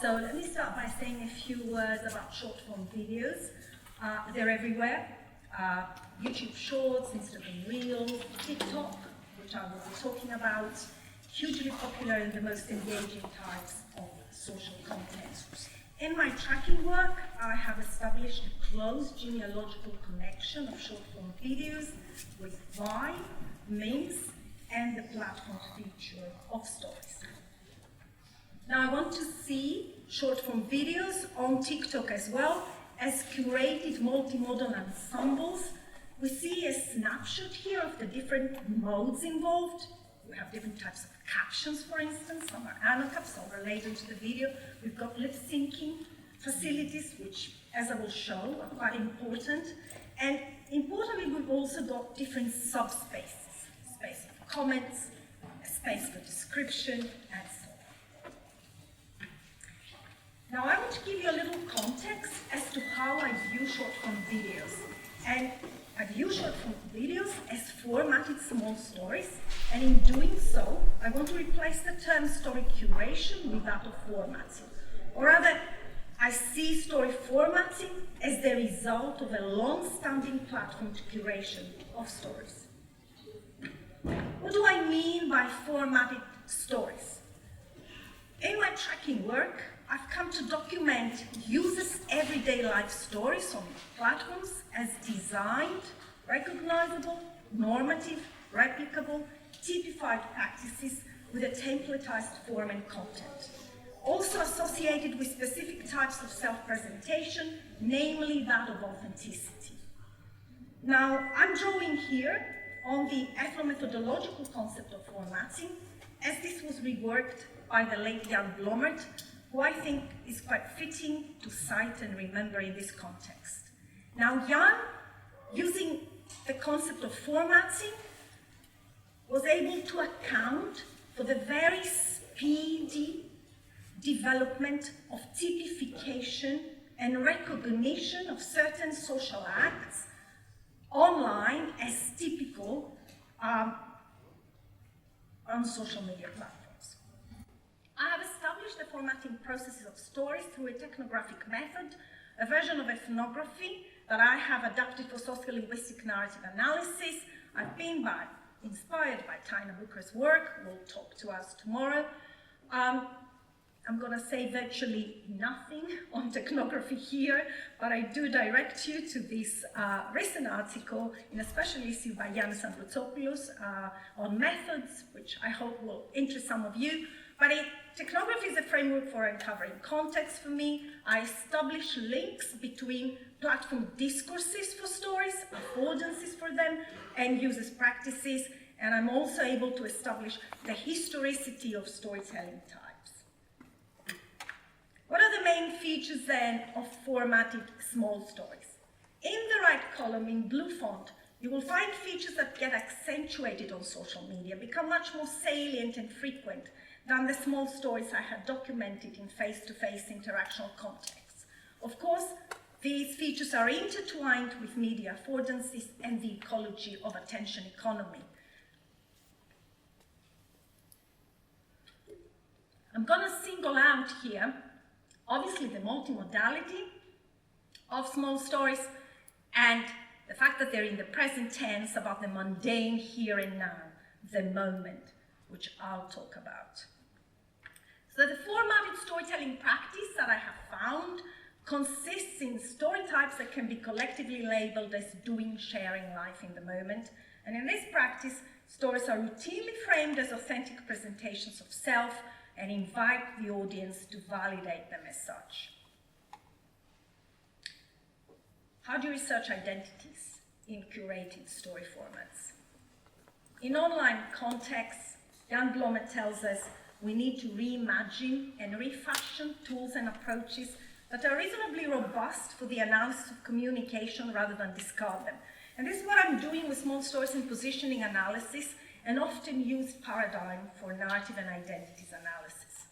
So let me start by saying a few words about short-form videos. They're everywhere. YouTube Shorts, Instagram Reels, TikTok, which I will be talking about, hugely popular in the most engaging types of social content. In my tracking work, I have established a close genealogical connection of short-form videos with Vibe, memes, and the platform feature of stories. Now I want to see short-form videos on TikTok as well as curated multimodal ensembles. We see a snapshot here of the different modes involved. We have different types of captions, for instance. Some are anacaps, some are related to the video. We've got lip-syncing facilities, which, as I will show, are quite important. And importantly, we've also got different subspaces. Space for comments, a space for description, and so on. Now, I want to give you a little context as to how I view short-form videos. And I view short-form videos as formatted small stories, and in doing so, I want to replace the term story curation with that of formatting. Or rather, I see story formatting as the result of a long-standing platform to curation of stories. What do I mean by formatted stories? In my tracking work, I've come to document users' everyday life stories on platforms as designed, recognizable, normative, replicable, typified practices with a templatized form and content. Also associated with specific types of self-presentation, namely that of authenticity. Now, I'm drawing here on the ethno-methodological concept of formatting, as this was reworked by the late Jan Blommert, who I think is quite fitting to cite and remember in this context. Now, Jan, using the concept of formatting, was able to account for the very speedy development of typification and recognition of certain social acts online as typical on social media platforms. I have established the formatting processes of stories through a technographic method, a version of ethnography that I have adapted for sociolinguistic narrative analysis. I've been inspired by Tina Booker's work, who will talk to us tomorrow. I'm going to say virtually nothing on technography here, but I do direct you to this recent article in a special issue by Alexandra Georgakopoulou on methods, which I hope will interest some of you. But technography is a framework for uncovering context for me. I establish links between platform discourses for stories, affordances for them, and users' practices, and I'm also able to establish the historicity of storytelling types. What are the main features then of formatted small stories? In the right column in blue font, you will find features that get accentuated on social media, become much more salient and frequent than the small stories I had documented in face-to-face interactional contexts. Of course, these features are intertwined with media affordances and the ecology of attention economy. I'm going to single out here, obviously, the multimodality of small stories and the fact that they're in the present tense about the mundane here and now, the moment, which I'll talk about. So the formatted storytelling practice that I have found consists in story types that can be collectively labeled as doing, sharing life in the moment. And in this practice, stories are routinely framed as authentic presentations of self and invite the audience to validate them as such. How do you research identities in curated story formats? In online contexts, Jan Blommert tells us we need to reimagine and refashion tools and approaches that are reasonably robust for the analysis of communication rather than discard them. And this is what I'm doing with small stories in positioning analysis, an often used paradigm for narrative and identities analysis.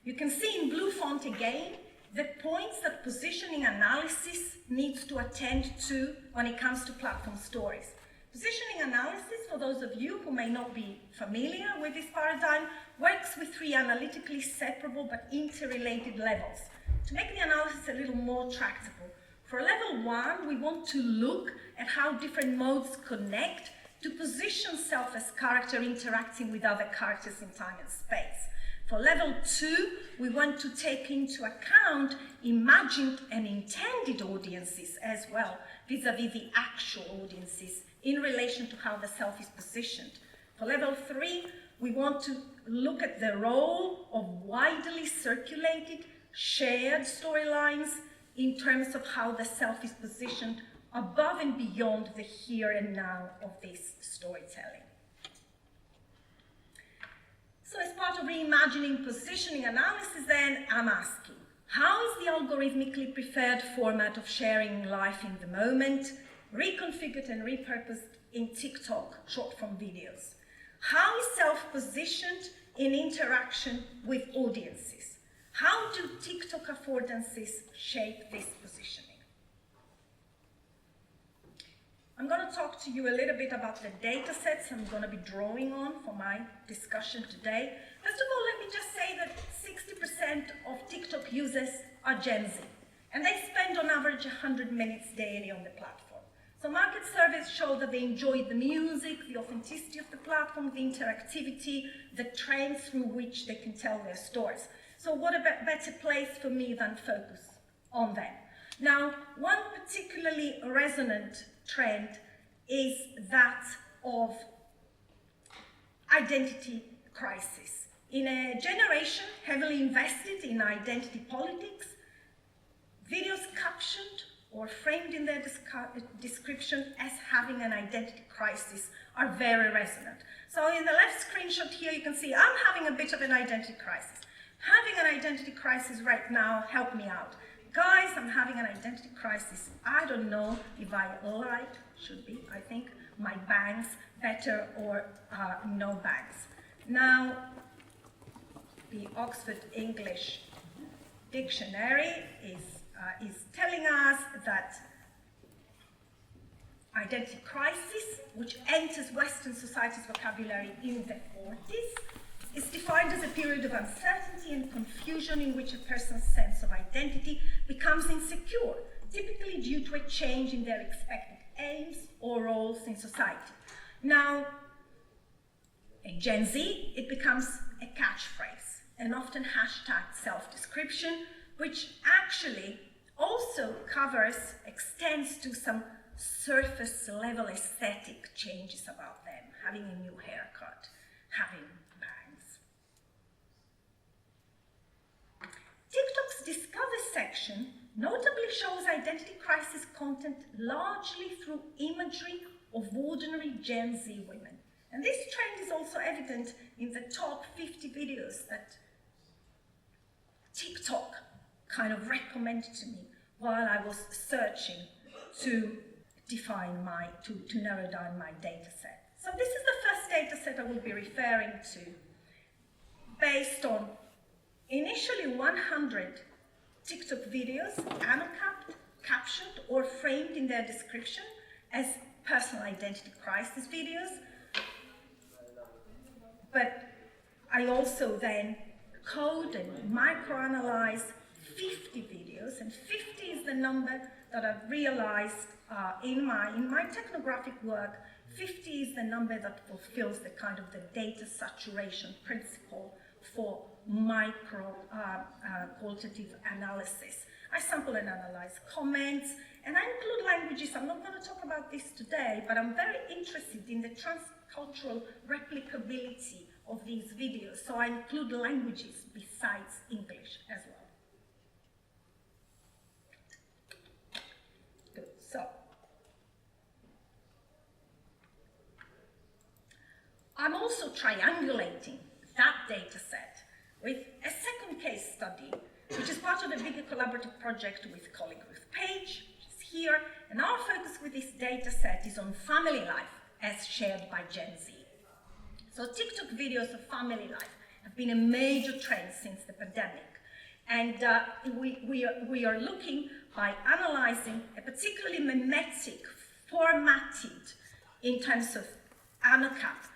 You can see in blue font again the points that positioning analysis needs to attend to when it comes to platform stories. Positioning analysis, for those of you who may not be familiar with this paradigm, works with three analytically separable but interrelated levels. To make the analysis a little more tractable, for level 1, we want to look at how different modes connect to position self as character interacting with other characters in time and space. For level 2, we want to take into account imagined and intended audiences as well, vis-à-vis the actual audiences in relation to how the self is positioned. For level 3, we want to look at the role of widely circulated, shared storylines in terms of how the self is positioned above and beyond the here and now of this storytelling. So as part of reimagining positioning analysis then, I'm asking, how is the algorithmically preferred format of sharing life in the moment reconfigured and repurposed in TikTok short-form videos? How is self-positioned in interaction with audiences? How do TikTok affordances shape this positioning? I'm going to talk to you a little bit about the data sets I'm going to be drawing on for my discussion today. First of all, let me just say that 60% of TikTok users are Gen Z, and they spend on average 100 minutes daily on the platform. So market surveys show that they enjoy the music, the authenticity of the platform, the interactivity, the trends through which they can tell their stories. So what a better place for me than focus on them. Now, one particularly resonant trend is that of identity crisis. In a generation heavily invested in identity politics, videos captioned or framed in their description as having an identity crisis are very resonant. So in the left screenshot here, you can see I'm having a bit of an identity crisis. Having an identity crisis right now, help me out. Guys, I'm having an identity crisis. I don't know if I like, should be, I think, my bangs better or no bangs. Now, the Oxford English Dictionary is telling us that identity crisis, which enters Western society's vocabulary in the 40s, is defined as a period of uncertainty and confusion in which a person's sense of identity becomes insecure, typically due to a change in their expected aims or roles in society. Now, in Gen Z, it becomes a catchphrase, an often hashtagged self-description, which actually also extends to some surface-level aesthetic changes about them, having a new haircut, having bangs. TikTok's Discover section notably shows identity crisis content largely through imagery of ordinary Gen Z women. And this trend is also evident in the top 50 videos that TikTok kind of recommended to me while I was searching to narrow down my data set. So this is the first data set I will be referring to, based on initially 100 TikTok videos annotated, captioned, or framed in their description as personal identity crisis videos. But I also then code and microanalyze 50 videos, and 50 is the number that I've realized in my technographic work. 50 is the number that fulfills the kind of the data saturation principle for micro qualitative analysis. I sample and analyze comments, and I include languages. I'm not going to talk about this today, but I'm very interested in the transcultural replicability of these videos, so I include languages besides English as well. Good. So, I'm also triangulating that data set with a second case study, which is part of a bigger collaborative project with colleague Ruth Page, which is here, and our focus with this data set is on family life as shared by Gen Z. So TikTok videos of family life have been a major trend since the pandemic, and we are looking by analyzing a particularly mimetic, formatted in terms of ANOCAP,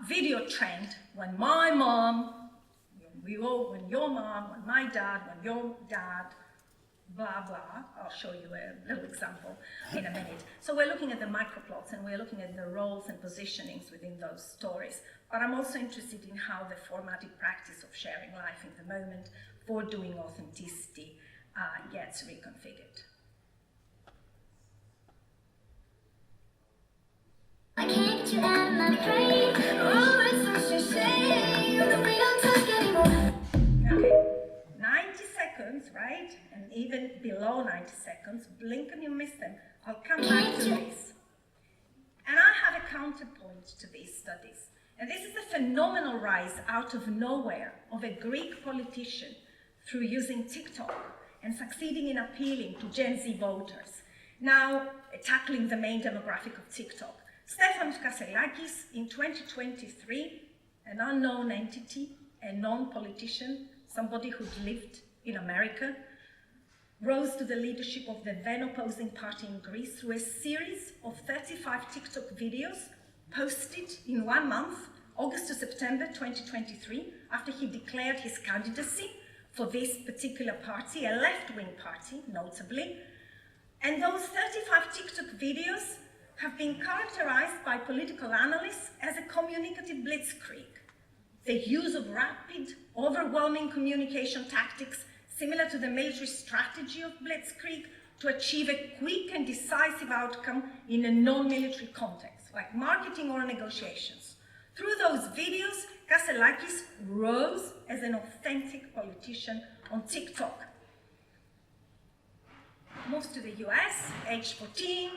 video trend, when my mom, when your mom, when my dad, when your dad, blah, blah. I'll show you a little example in a minute. So we're looking at the microplots and we're looking at the roles and positionings within those stories. But I'm also interested in how the formatic practice of sharing life in the moment for doing authenticity gets reconfigured. I can't get you out of my brain. Oh, it's such a shame that we don't talk anymore. Okay, 90 seconds, right? And even below 90 seconds, blink and you miss them. I'll come back to this. And I have a counterpoint to these studies. And this is the phenomenal rise out of nowhere of a Greek politician through using TikTok and succeeding in appealing to Gen Z voters. Now, tackling the main demographic of TikTok. Stefanos Kasselakis, in 2023, an unknown entity, a non-politician, somebody who'd lived in America, rose to the leadership of the then opposing party in Greece through a series of 35 TikTok videos posted in 1 month, August to September 2023, after he declared his candidacy for this particular party, a left-wing party, notably. And those 35 TikTok videos have been characterized by political analysts as a communicative blitzkrieg. The use of rapid, overwhelming communication tactics similar to the military strategy of blitzkrieg to achieve a quick and decisive outcome in a non-military context, like marketing or negotiations. Through those videos, Kasselakis rose as an authentic politician on TikTok. Moves to the US, age 14,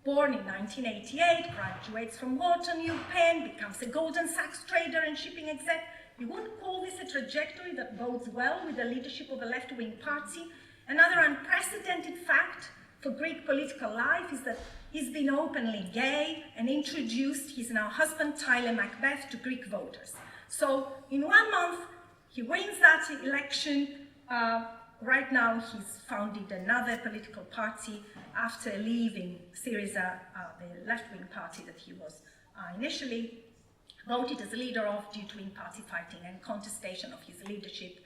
born in 1988, graduates from Wharton, Penn, becomes a Goldman Sachs trader and shipping exec. You wouldn't call this a trajectory that bodes well with the leadership of a left-wing party. Another unprecedented fact for Greek political life is that he's been openly gay and introduced his now husband, Tyler Macbeth, to Greek voters. So in 1 month, he wins that election. Right now, he's founded another political party after leaving Syriza, the left-wing party that he was initially voted as leader of due to in-party fighting and contestation of his leadership.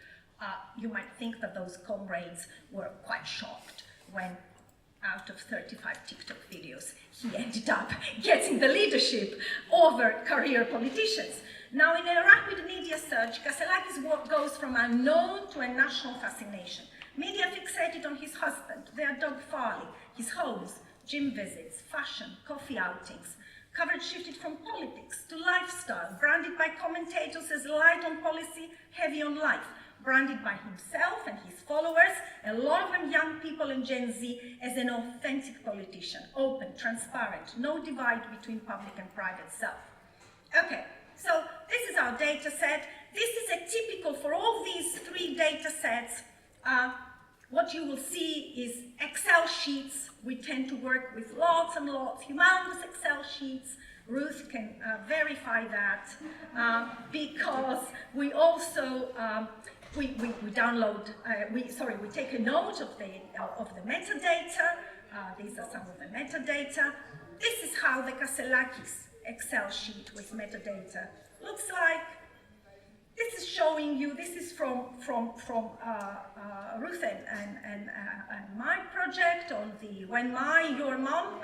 You might think that those comrades were quite shocked when, out of 35 TikTok videos, he ended up getting the leadership over career politicians. Now, in a rapid media search, Kasselakis goes from unknown to a national fascination. Media fixated on his husband, their dog Farley, his homes, gym visits, fashion, coffee outings. Coverage shifted from politics to lifestyle, branded by commentators as light on policy, heavy on life, branded by himself and his followers, a lot of them young people and Gen Z, as an authentic politician, open, transparent, no divide between public and private self. Okay. So this is our data set. This is a typical for all these 3 data sets. What you will see is Excel sheets. We tend to work with lots and lots, humongous Excel sheets. Ruth can verify that because we also we download. We take a note of the metadata. These are some of the metadata. This is how the Kasselakis Excel sheet with metadata looks like. This is showing you, this is from Ruth and my project on the When My, Your Mom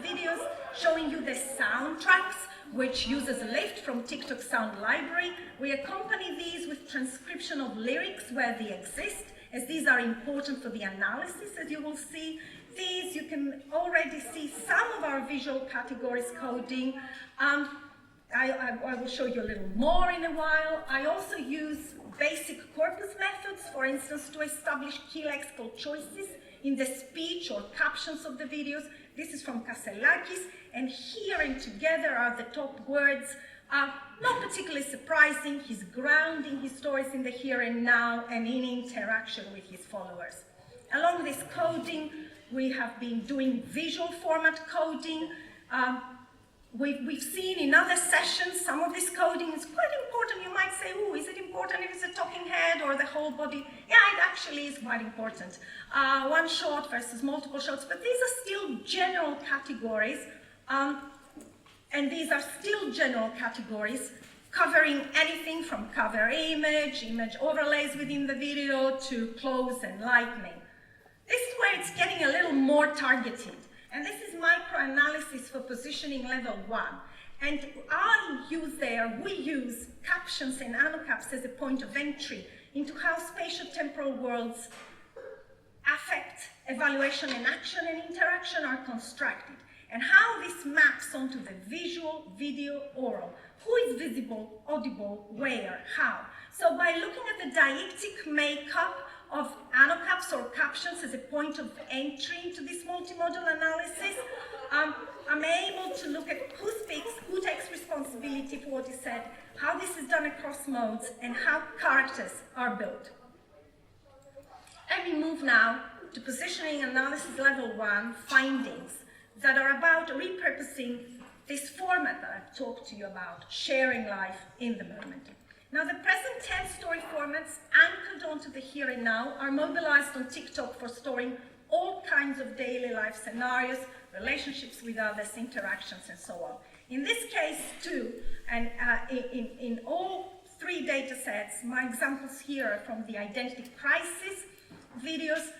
videos, showing you the soundtracks, which uses Lift from TikTok Sound Library. We accompany these with transcription of lyrics where they exist, as these are important for the analysis, as you will see. These, you can already see some of our visual categories coding. I will show you a little more in a while. I also use basic corpus methods, for instance, to establish key lexical choices in the speech or captions of the videos. This is from Kasselakis, and here and together are the top words. Not particularly surprising, he's grounding his stories in the here and now and in interaction with his followers. Along this coding, we have been doing visual format coding. We've seen in other sessions some of this coding is quite important. You might say, oh, is it important if it's a talking head or the whole body? Yeah, it actually is quite important. One shot versus multiple shots, but these are still general categories And these are still general categories, covering anything from cover image, image overlays within the video, to close and lightning. This is where it's getting a little more targeted. And this is microanalysis for positioning level 1. And we use captions and anocaps as a point of entry into how spatial-temporal worlds affect evaluation and action and interaction are constructed, and how this maps onto the visual, video, oral. Who is visible, audible, where, how? So by looking at the deictic makeup of anocaps or captions as a point of entry into this multimodal analysis, I'm able to look at who speaks, who takes responsibility for what is said, how this is done across modes, and how characters are built. And we move now to positioning analysis level 1 findings that are about repurposing this format that I've talked to you about, sharing life in the moment. Now, the present tense story formats anchored onto the here and now are mobilized on TikTok for storing all kinds of daily life scenarios, relationships with others, interactions, and so on. In this case, too, and in all 3 data sets, my examples here are from the identity crisis videos.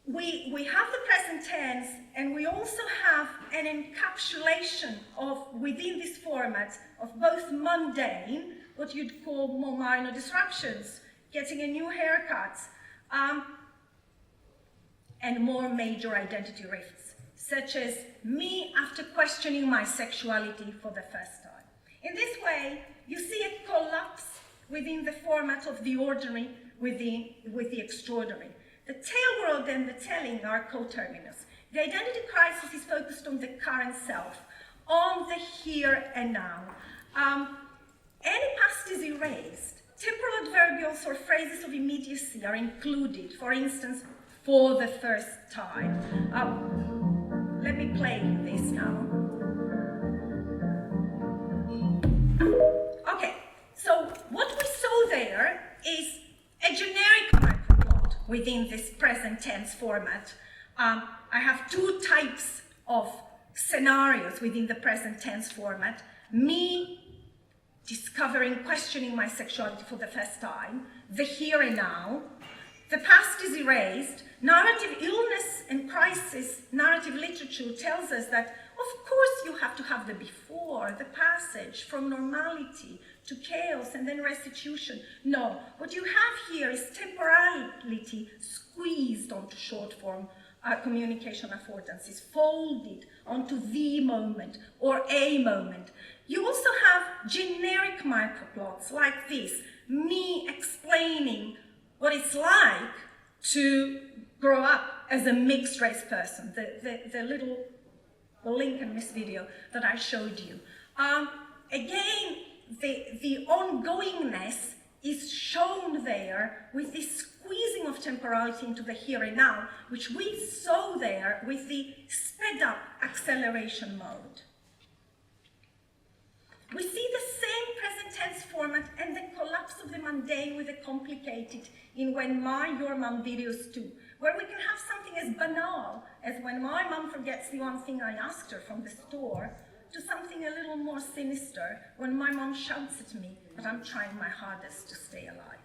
We have the present tense, and we also have an encapsulation of, within this format, of both mundane, what you'd call more minor disruptions, getting a new haircut, and more major identity rifts, such as me after questioning my sexuality for the first time. In this way, you see a collapse within the format of the ordinary with the extraordinary. The tale world and the telling are coterminous. The identity crisis is focused on the current self, on the here and now. Any past is erased. Temporal adverbials or phrases of immediacy are included, for instance, for the first time. Let me play you this now. Okay, so what we saw there is a generic microplot within this present tense format. I have 2 types of scenarios within the present tense format. Me discovering, questioning my sexuality for the first time, the here and now. The past is erased. Narrative illness and crisis narrative literature tells us that, of course, you have to have the before, the passage from normality to chaos and then restitution. No, what you have here is temporality squeezed onto short form communication affordances, folded onto the moment or a moment. You also have generic microplots like this, me explaining what it's like to grow up as a mixed race person, the link in this video that I showed you. Again, the ongoingness is shown there with this squeezing of temporality into the here and now, which we saw there with the sped up acceleration mode. We see the same present tense format and the collapse of the mundane with the complicated in When My, Your Mum videos too, where we can have something as banal as when my mum forgets the one thing I asked her from the store, to something a little more sinister when my mum shouts at me that I'm trying my hardest to stay alive.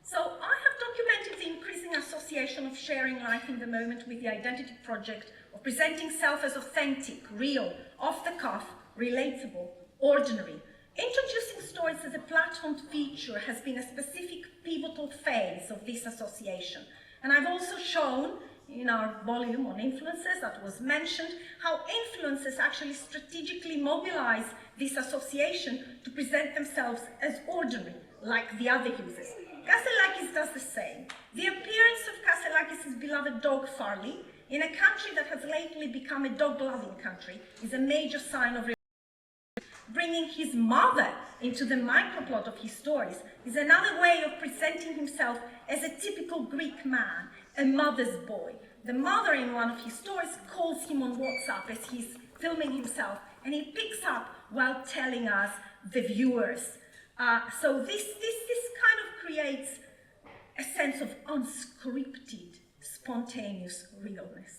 So I have documented the increasing association of sharing life in the moment with the identity project of presenting self as authentic, real, off the cuff, relatable, ordinary. Introducing stories as a platform feature has been a specific pivotal phase of this association. And I've also shown in our volume on influencers that was mentioned, how influencers actually strategically mobilize this association to present themselves as ordinary, like the other users. Kasselakis does the same. The appearance of Kasselakis' beloved dog Farley in a country that has lately become a dog-loving country is a major sign of bringing his mother into the microplot of his stories is another way of presenting himself as a typical Greek man, a mother's boy. The mother in one of his stories calls him on WhatsApp as he's filming himself, and he picks up while telling us, the viewers. So this kind of creates a sense of unscripted, spontaneous realness.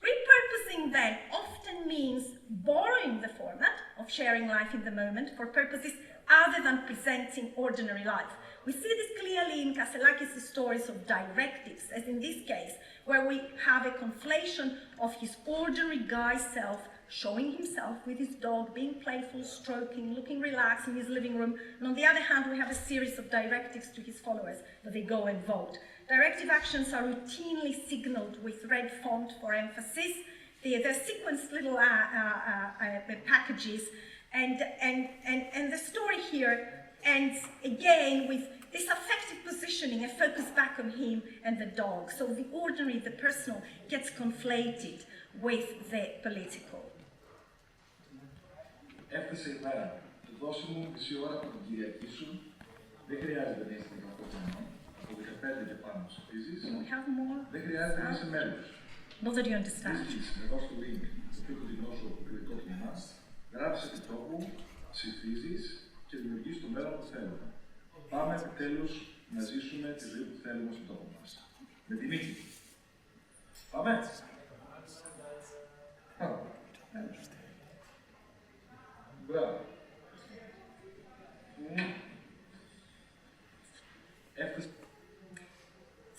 Repurposing then often means borrowing the format of sharing life in the moment for purposes other than presenting ordinary life. We see this clearly in Kasselakis' stories of directives, as in this case, where we have a conflation of his ordinary guy self showing himself with his dog, being playful, stroking, looking relaxed in his living room, and on the other hand we have a series of directives to his followers that they go and vote. Directive actions are routinely signaled with red font for emphasis. They're sequenced little packages, and the story here ends again with this affective positioning, a focus back on him and the dog. So the ordinary, the personal, gets conflated with the political. Έφτασε η μέρα. Του δώσου μου μισή ώρα από την Κυριακή σου. Δεν χρειάζεται να είσαι 18 χρονών. Από 15 και πάνω ψηφίζεις. Δεν χρειάζεται να είσαι μέλος. Not that you understand. Βρίσκεις εδώ στο link το πιο κοντινό σου κριτικό τμήμα. Γράψε την τόπο, ψηφίζεις και δημιουργείς το μέλλον που θέλουμε. Πάμε επιτέλους να ζήσουμε τη ζωή που θέλουμε στον τόπο μας. Με τη νίκη. Πάμε! Μπράβο.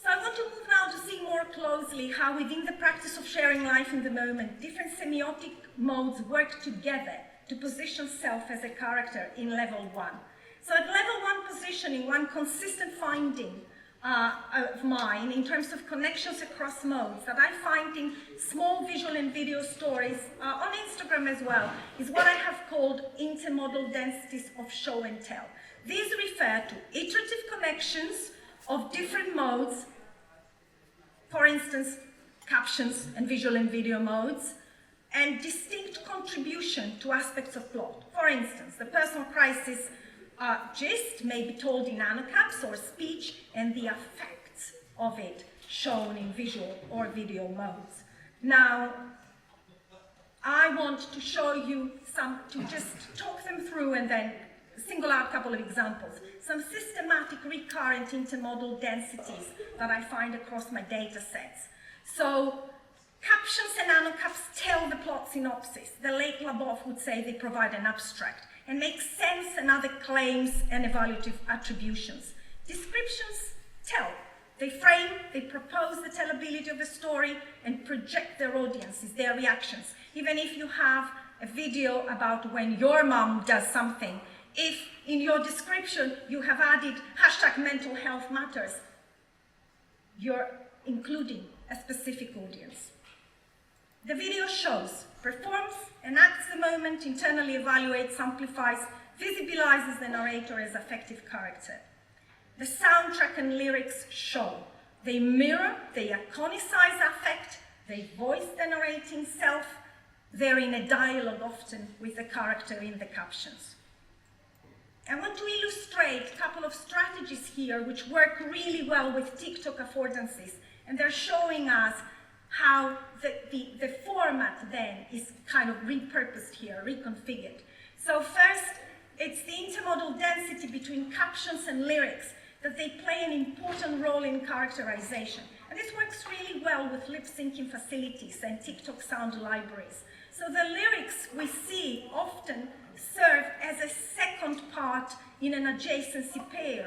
So I want to move now to see more closely how within the practice of sharing life in the moment, different semiotic modes work together to position self as a character in level 1. So at level 1 positioning, one consistent finding of mine in terms of connections across modes that I find in small visual and video stories on Instagram as well is what I have called intermodal densities of show and tell. These refer to iterative connections of different modes, for instance, captions and visual and video modes, and distinct contribution to aspects of plot. For instance, the personal crisis gist may be told in anacaps or speech, and the effects of it shown in visual or video modes. Now, I want to show you to just talk them through and then single out a couple of examples. Some systematic recurrent intermodal densities that I find across my data sets. So, captions and anacaps tell the plot synopsis. The late Labov would say they provide an abstract and make sense and other claims and evaluative attributions. Descriptions tell. They frame, they propose the tellability of a story and project their audiences, their reactions. Even if you have a video about when your mom does something, if in your description you have added #mental health matters, you're including a specific audience. The video shows, performs, enacts the moment, internally evaluates, amplifies, visibilizes the narrator as affective character. The soundtrack and lyrics show. They mirror, they iconicize affect, they voice the narrating self, they're in a dialogue often with the character in the captions. I want to illustrate a couple of strategies here which work really well with TikTok affordances, and they're showing us how the format then is kind of repurposed here, reconfigured. So first, it's the intermodal density between captions and lyrics that they play an important role in characterization. And this works really well with lip-syncing facilities and TikTok sound libraries. So the lyrics we see often serve as a second part in an adjacency pair.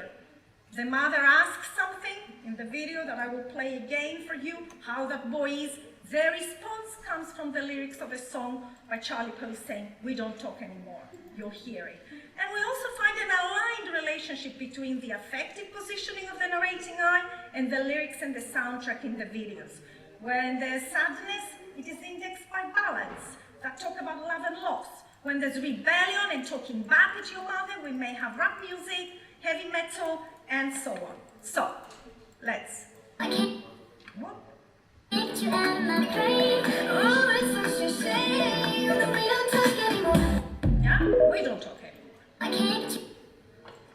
The mother asks something in the video that I will play again for you, how that boy is. Their response comes from the lyrics of a song by Charlie Post saying, "We don't talk anymore," you'll hear it. And we also find an aligned relationship between the affective positioning of the narrating eye and the lyrics and the soundtrack in the videos. When there's sadness, it is indexed by ballads that talk about love and loss. When there's rebellion and talking back at your mother, we may have rap music, heavy metal, and so on. So, let's. What? You and my brain, oh, it's such a shame that we don't talk anymore. Yeah, we don't talk anymore. I can't.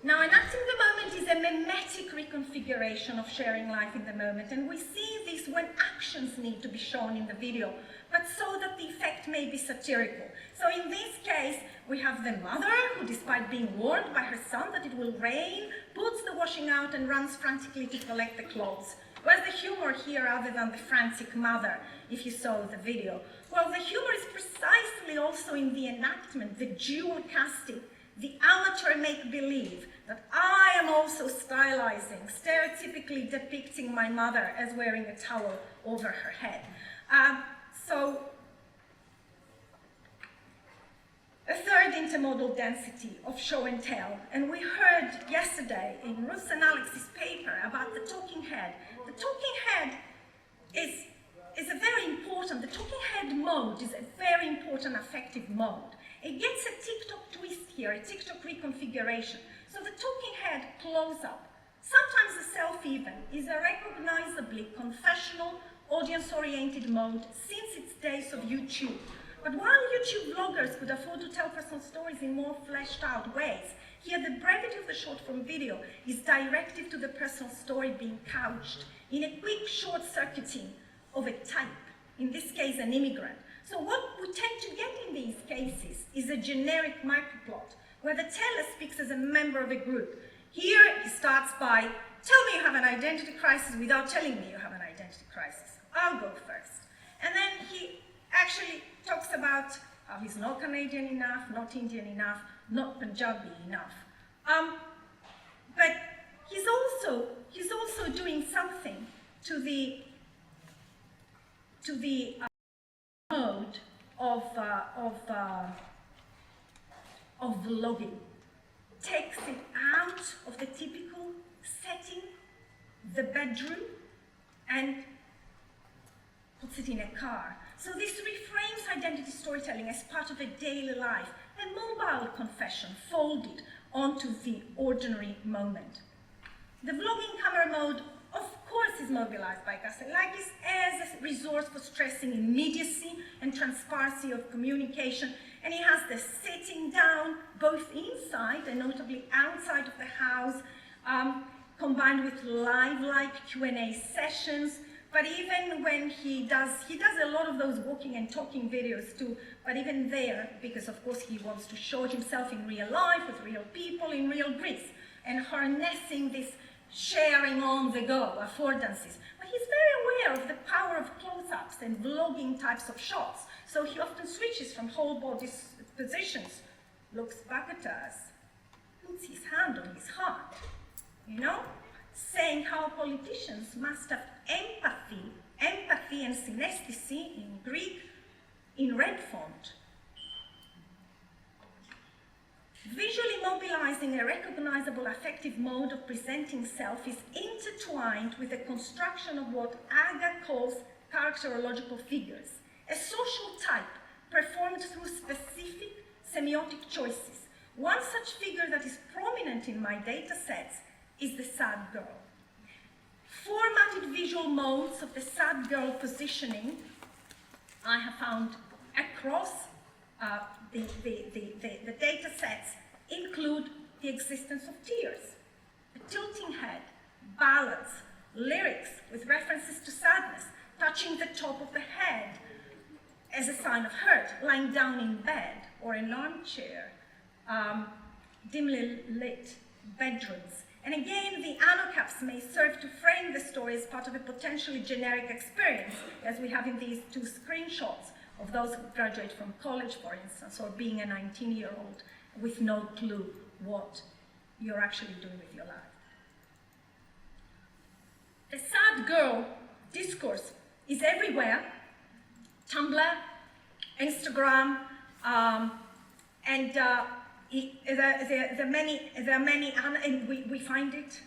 Now, enacting the moment is a mimetic reconfiguration of sharing life in the moment, and we see this when actions need to be shown in the video, but so that the effect may be satirical. So in this case, we have the mother who, despite being warned by her son that it will rain, puts the washing out and runs frantically to collect the clothes. Where's the humor here other than the frantic mother, if you saw the video? Well, the humor is precisely also in the enactment, the dual casting, the amateur make-believe, that I am also stylizing, stereotypically depicting my mother as wearing a towel over her head. So, a third intermodal density of show and tell, and we heard yesterday in Ruth and Alex's paper about the talking head. The talking head is a very important, the talking head mode is a very important affective mode. It gets a TikTok twist here, a TikTok reconfiguration. So the talking head close-up, sometimes the self even, is a recognizably confessional, audience-oriented mode since its days of YouTube. But while YouTube vloggers could afford to tell personal stories in more fleshed out ways, here the brevity of the short-form video is directive to the personal story being couched in a quick short-circuiting of a type, in this case an immigrant. So what we tend to get in these cases is a generic microplot, where the teller speaks as a member of a group. Here he starts by, tell me you have an identity crisis without telling me you have an identity crisis. I'll go first. And then he actually talks about how he's not Canadian enough, not Indian enough, not Punjabi enough. But he's also doing something to the mode of vlogging. Takes it out of the typical setting, the bedroom, and puts it in a car. So this reframes identity storytelling as part of a daily life, a mobile confession folded onto the ordinary moment. The vlogging camera mode, of course, is mobilized by Kasselakis as a resource for stressing immediacy and transparency of communication, and he has the sitting down, both inside and notably outside of the house, combined with live-like Q&A sessions. But even when he does a lot of those walking and talking videos too, but even there, because of course he wants to show himself in real life with real people in real Greece, and harnessing this sharing on the go affordances. But he's very aware of the power of close-ups and vlogging types of shots, so he often switches from whole body positions, looks back at us, puts his hand on his heart, you know, saying how politicians must have empathy and synesthesia in Greek in red font. Visually mobilizing a recognizable affective mode of presenting self is intertwined with the construction of what Aga calls characterological figures, a social type performed through specific semiotic choices. One such figure that is prominent in my data sets is the sad girl. Formatted visual modes of the sad girl positioning I have found across the data sets include the existence of tears, a tilting head, ballads, lyrics with references to sadness, touching the top of the head as a sign of hurt, lying down in bed or an armchair, dimly lit bedrooms. And again, the anocaps may serve to frame the story as part of a potentially generic experience, as we have in these two screenshots of those who graduate from college, for instance, or being a 19-year-old with no clue what you're actually doing with your life. The sad girl discourse is everywhere. Tumblr, Instagram, and there are many, and we find it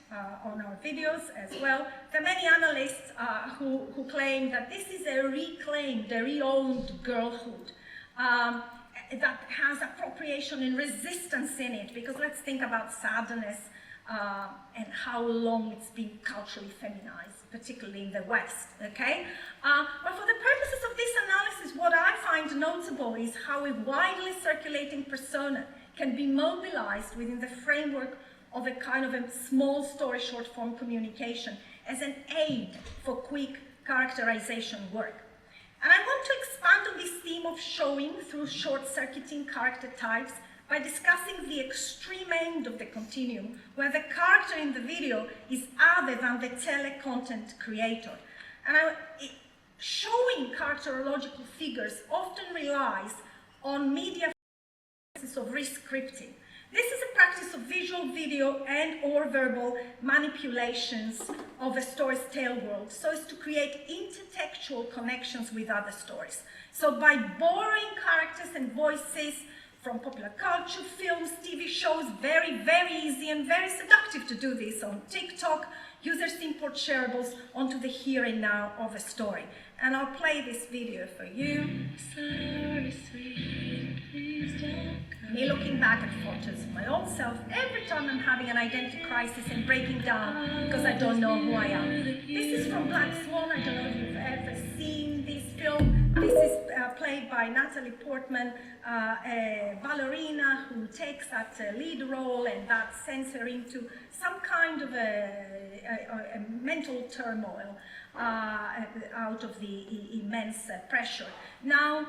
on our videos as well. There are many analysts who claim that this is a reclaimed, a re-owned girlhood that has appropriation and resistance in it, because let's think about sadness and how long it's been culturally feminized, particularly in the West, okay? But for the purposes of this analysis, what I find notable is how a widely circulating persona can be mobilized within the framework of a kind of a small story short form communication as an aid for quick characterization work. And I want to expand on this theme of showing through short-circuiting character types by discussing the extreme end of the continuum, where the character in the video is other than the tele-content creator. And showing characterological figures often relies on media of re-scripting. This is a practice of visual, video, and or verbal manipulations of a story's tale world so as to create intertextual connections with other stories. So by borrowing characters and voices from popular culture, films, TV shows, very, very easy and very seductive to do this on TikTok. Users import shareables onto the here and now of a story. And I'll play this video for you. Me looking back at photos of my old self every time I'm having an identity crisis and breaking down because I don't know who I am. This is from Black Swan. I don't know if you've ever seen this film. This is played by Natalie Portman, a ballerina who takes that lead role, and that sends her into some kind of a mental turmoil out of the immense pressure. Now,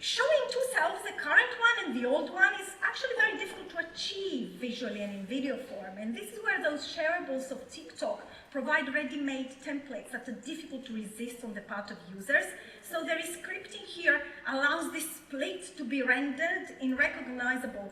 showing two selves, the current one and the old one, is actually very difficult to achieve visually and in video form. And this is where those shareables of TikTok provide ready-made templates that are difficult to resist on the part of users. So the scripting here allows this split to be rendered in recognizable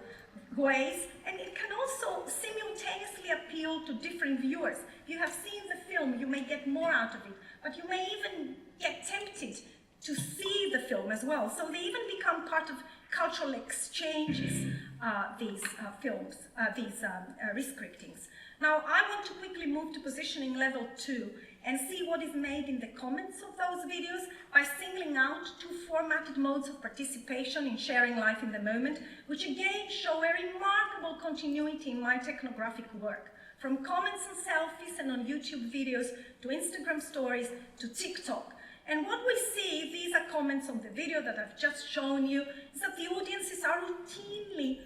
ways, and it can also simultaneously appeal to different viewers. If you have seen the film, you may get more out of it, but you may even get tempted to see the film as well. So they even become part of cultural exchanges, these films, these rescriptings. Now, I want to quickly move to positioning level 2 and see what is made in the comments of those videos by singling out two formatted modes of participation in sharing life in the moment, which again show a remarkable continuity in my technographic work. From comments and selfies and on YouTube videos to Instagram stories to TikTok. And what we see, these are comments on the video that I've just shown you, is that the audiences are routinely,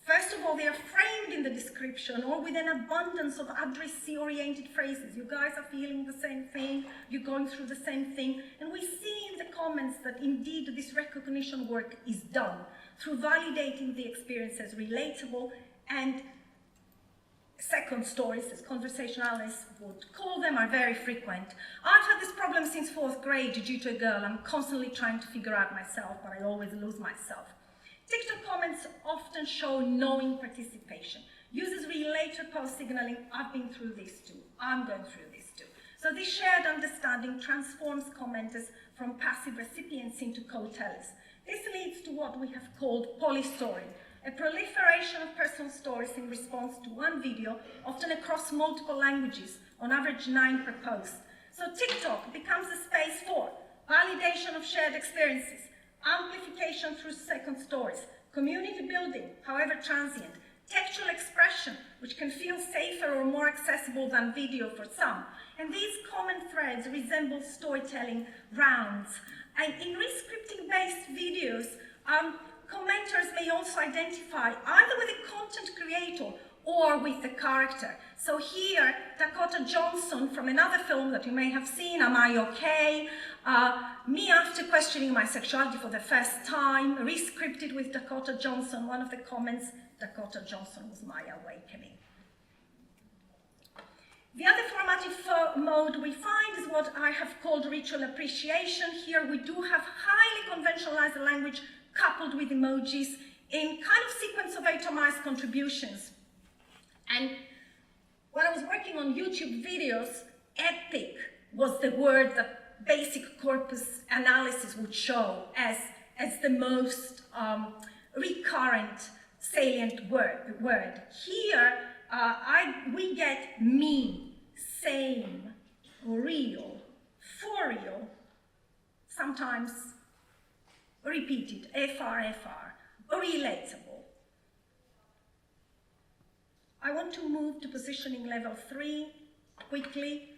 first of all, they are framed in the description or with an abundance of addressee-oriented phrases. You guys are feeling the same thing, you're going through the same thing, and we see in the comments that indeed this recognition work is done through validating the experience as relatable and second stories, as conversationalists would call them, are very frequent. I've had this problem since 4th grade due to a girl. I'm constantly trying to figure out myself, but I always lose myself. TikTok comments often show knowing participation. Users relate to post signaling, I've been through this too, I'm going through this too. So this shared understanding transforms commenters from passive recipients into co-tellers. This leads to what we have called polystory, a proliferation of personal stories in response to one video, often across multiple languages, on average 9 per post. So TikTok becomes a space for validation of shared experiences, amplification through second stories, community building, however transient, textual expression, which can feel safer or more accessible than video for some. And these common threads resemble storytelling rounds. And in re-scripting-based videos, commenters may also identify either with the content creator or with the character. So here, Dakota Johnson from another film that you may have seen, Am I Okay? Me after questioning my sexuality for the first time, re-scripted with Dakota Johnson. One of the comments, Dakota Johnson was my awakening. The other formative mode we find is what I have called ritual appreciation. Here we do have highly conventionalized language coupled with emojis in kind of sequence of atomized contributions. And when I was working on YouTube videos, epic was the word that basic corpus analysis would show as the most recurrent salient word. Here, we get me, same, real, for real, sometimes repeated, FR, relatable. I want to move to positioning level 3 quickly.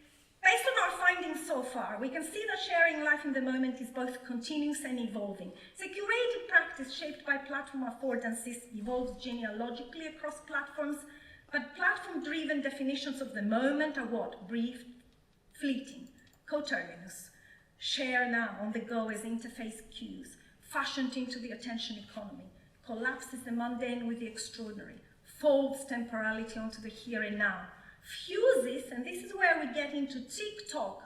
Based on our findings so far, we can see that sharing life in the moment is both continuous and evolving. It's a curated practice shaped by platform affordances, evolves genealogically across platforms, But platform-driven definitions of the moment are what? Brief, fleeting, coterminous, share now, on the go as interface cues, fashioned into the attention economy, collapses the mundane with the extraordinary, folds temporality onto the here and now, fuses, and this is where we get into TikTok,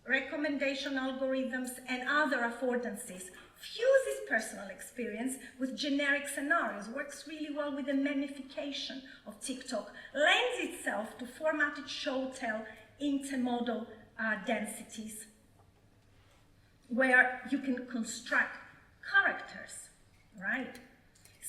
recommendation algorithms and other affordances, fuses personal experience with generic scenarios, works really well with the memification of TikTok, lends itself to formatted show-tell intermodal densities, where you can construct characters, right?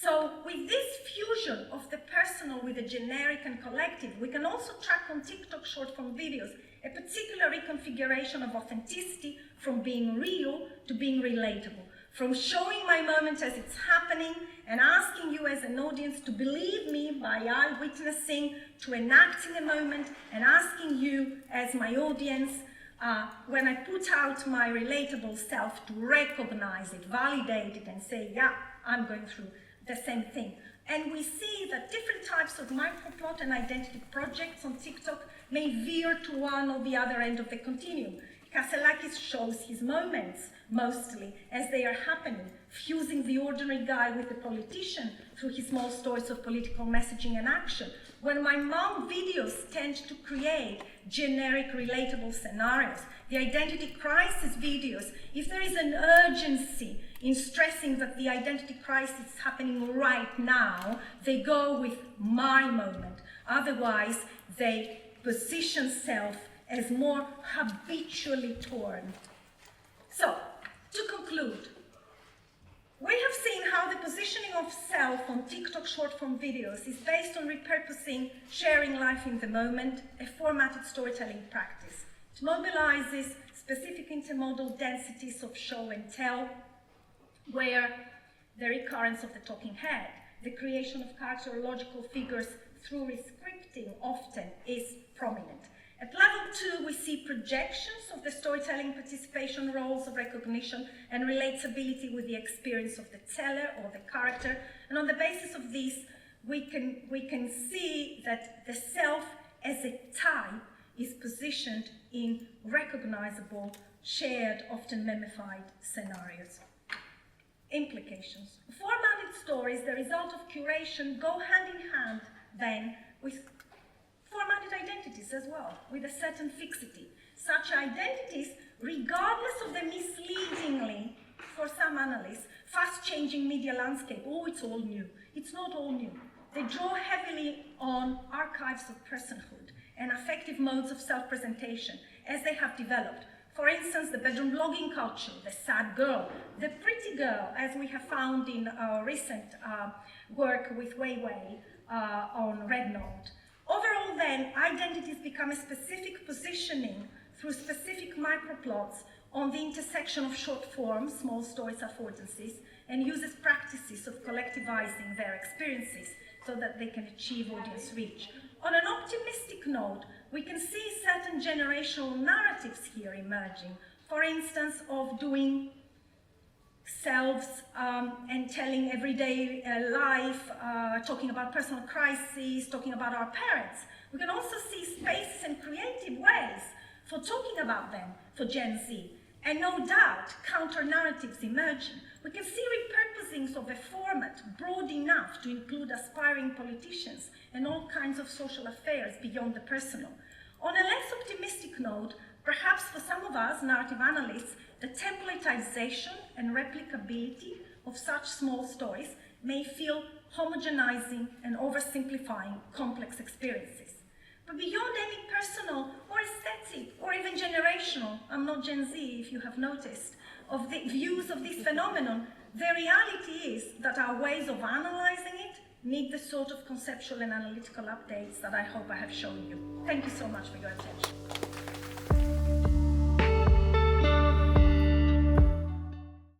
So with this fusion of the personal with the generic and collective, we can also track on TikTok short-form videos a particular reconfiguration of authenticity from being real to being relatable, from showing my moment as it's happening and asking you as an audience to believe me by eyewitnessing, to enacting a moment and asking you as my audience, when I put out my relatable self, to recognize it, validate it and say, yeah, I'm going through the same thing. And we see that different types of microplot and identity projects on TikTok may veer to one or the other end of the continuum. Kasselakis shows his moments, mostly, as they are happening, fusing the ordinary guy with the politician through his small stories of political messaging and action. When my mom videos tend to create generic, relatable scenarios, the identity crisis videos, if there is an urgency in stressing that the identity crisis is happening right now, they go with my moment. Otherwise, they position self as more habitually torn. So, to conclude, we have seen how the positioning of self on TikTok short-form videos is based on repurposing sharing life in the moment, a formatted storytelling practice. It mobilizes specific intermodal densities of show and tell, where the recurrence of the talking head, the creation of characterological figures through rescripting often is prominent. At level 2, we see projections of the storytelling participation roles of recognition and relatability with the experience of the teller or the character. And on the basis of this, we can see that the self as a type is positioned in recognizable, shared, often memified scenarios. Implications. Formatted stories, the result of curation, go hand in hand then with formatted identities as well, with a certain fixity. Such identities, regardless of the misleadingly, for some analysts, fast-changing media landscape, oh, it's all new. It's not all new. They draw heavily on archives of personhood and affective modes of self-presentation as they have developed. For instance, the bedroom blogging culture, the sad girl, the pretty girl, as we have found in our recent work with Weiwei on RedNote. Overall then, identities become a specific positioning through specific microplots on the intersection of short form, small stories, affordances, and uses practices of collectivizing their experiences so that they can achieve audience reach. On an optimistic note, we can see certain generational narratives here emerging. For instance, of doing selves and telling everyday life, talking about personal crises, talking about our parents. We can also see spaces and creative ways for talking about them for Gen Z. And no doubt, counter-narratives emerging. We can see repurposings of a format broad enough to include aspiring politicians and all kinds of social affairs beyond the personal. On a less optimistic note, perhaps for some of us, narrative analysts, the templatization and replicability of such small stories may feel homogenizing and oversimplifying complex experiences. But beyond any personal or aesthetic or even generational, I'm not Gen Z if you have noticed, of the views of this phenomenon, the reality is that our ways of analyzing it need the sort of conceptual and analytical updates that I hope I have shown you. Thank you so much for your attention.